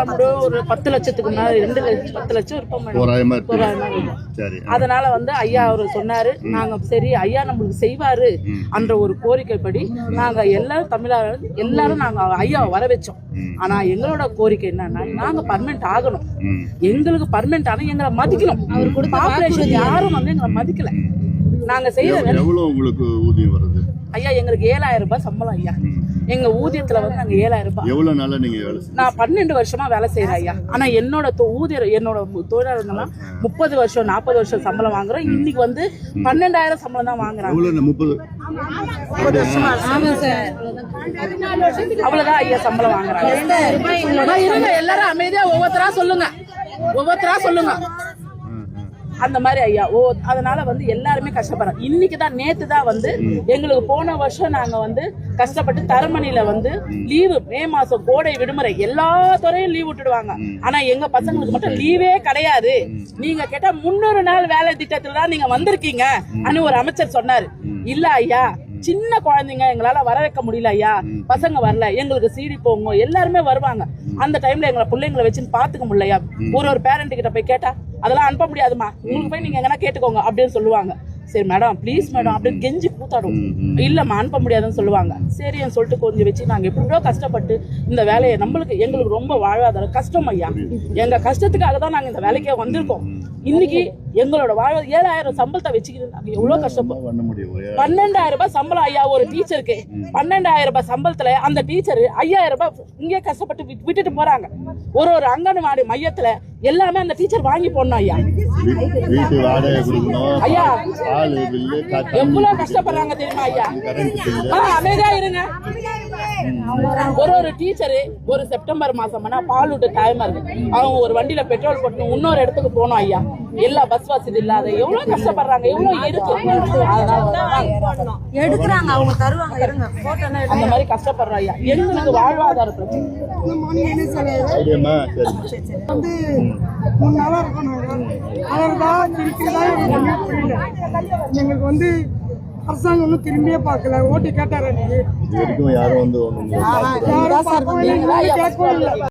முடியும் ஒரு 10 லட்சத்துக்கு மேல 10 லட்சம் இருப்போம் மேடம். அதனால வந்து ஐயா அவரு சொன்னாரு, நாங்க சரி ஐயா நம்மளுக்கு செய்வாரு என்ற ஒரு கோரிக்கைப்படி நாங்க எல்லாரும் தமிழர்கள் எல்லாரும் நாங்க ஐயாவை வர வச்சோம். ஆனா எங்களோட கோரிக்கை என்னன்னா, நாங்க பர்மனெண்ட் ஆகணும். எங்களுக்கு பர்மனெண்ட் ஆனா எங்களை மதிக்கணும். பாப்புலேஷன் யாரும் வந்து எங்களை மதிக்கல. நாங்க செய்யற உங்களுக்கு ஊதியம் வருது ஐயா, எங்களுக்கு 7000 ரூபாய் சம்பளம் ஐயா. எங்க ஊதியத்துல வந்து நாங்க 7000 ரூபாய். எவ்வளவு நாளா நீங்க வேலை செய்யறீங்க? நான் 12 வருஷமா வேலை செய்யறேன் ஐயா. ஆனா என்னோட ஊதியம் என்னோட தொழிலாளர்கள்லாம் 30 வருஷம் 40 வருஷம் சம்பளம் வாங்குறோம். இன்னைக்கு வந்து 12000 சம்பளம் தான் வாங்குறாங்க. 30 வருஷமா அவ்வளவுதான் ஐயா சம்பளம் வாங்குறாங்க. எல்லாரும் அமைதியா ஒவ்வொருத்தரா சொல்லுங்க அந்த மாதிரி ஐயா. அதனால வந்து எல்லாருமே கஷ்டப்படுறோம். இன்னைக்குதான் நேத்து தான் வந்து எங்களுக்கு போன வருஷம் நாங்க வந்து கஷ்டப்பட்டு தரமணியில வந்து லீவு, மே மாசம் கோடை விடுமுறை எல்லா துறையும் லீவ் விட்டுடுவாங்க. ஆனா எங்க பசங்களுக்கு மட்டும் லீவே கிடையாது. நீங்க கேட்டா 300 நாள் வேலை திட்டத்துல தான் நீங்க வந்திருக்கீங்க அனு ஒரு அமைச்சர் சொன்னாரு. இல்ல ஐயா, சின்ன குழந்தைங்க எங்களால வர வைக்க முடியல ஐயா, பசங்க வரல, எங்களுக்கு சீடி போங்க, எல்லாருமே வருவாங்க. அந்த டைம்ல எங்களை பிள்ளைங்களை வச்சுன்னு பாத்துக்க முடியலையா. ஒரு பேரண்ட் கிட்ட போய் கேட்டா அதெல்லாம் அனுப்ப முடியாதுமா, உங்களுக்கு போய் நீங்க எங்கன்னா கேட்டுக்கோங்க அப்படின்னு சொல்லுவாங்க. சரி மேடம் ப்ளீஸ் மேடம் அப்படின்னு கெஞ்சி கூத்தாடும். இல்லம்மா அனுப்ப முடியாதுன்னு சொல்லுவாங்க. சரின்னு சொல்லிட்டு கொஞ்சம் வச்சு நாங்க எப்படியோ கஷ்டப்பட்டு இந்த வேலையை எங்களுக்கு ரொம்ப வாழ்வாதாரம் கஷ்டம் ஐயா. எங்க கஷ்டத்துக்காக தான் நாங்க இந்த வேலைக்கே வந்திருக்கோம். இன்னைக்கு எங்களோட 7000 சம்பளத்தை வச்சுக்கிட்டு நாங்க எவ்வளவு கஷ்டப்படும். 12000 ரூபாய் சம்பளம் ஐயா ஒரு டீச்சருக்கு. 12000 ரூபாய் சம்பளத்துல அந்த டீச்சர் 5000 ரூபாய் இங்கே கஷ்டப்பட்டு விட்டுட்டு போறாங்க. ஒரு அங்கன்வாடி மையத்துல எல்லாமே அந்த டீச்சர் வாங்கி போடணும் ஐயா. ஐயா எவ்வளவு கஷ்டப்படுறாங்க தெரியுமா ஐயா. அமைதியா இருங்க. ஒரு டீச்சரு ஒரு செப்டம்பர் மாசம் பால் விட்டு டைம் இருக்கு, அவங்க ஒரு வண்டியில பெட்ரோல் போட்டு இன்னொரு இடத்துக்கு போனோம் ஐயா. எல்லா பஸ் வசதி இல்லாத எவ்வளவு கஷ்டப்படுறாங்க, எவ்வளவு இருக்கு. எடுக்கிறாங்க அவங்க தருவாங்க. அந்த மாதிரி கஷ்டப்படுறோம் ஐயா. எங்களுக்கு வாழ்வாதார பிரச்சனை எங்களுக்கு வந்து அரசாங்கம் ஒன்றும் திரும்பியே பார்க்கல. ஓட்டு கேட்டாரு, யாரும் வந்து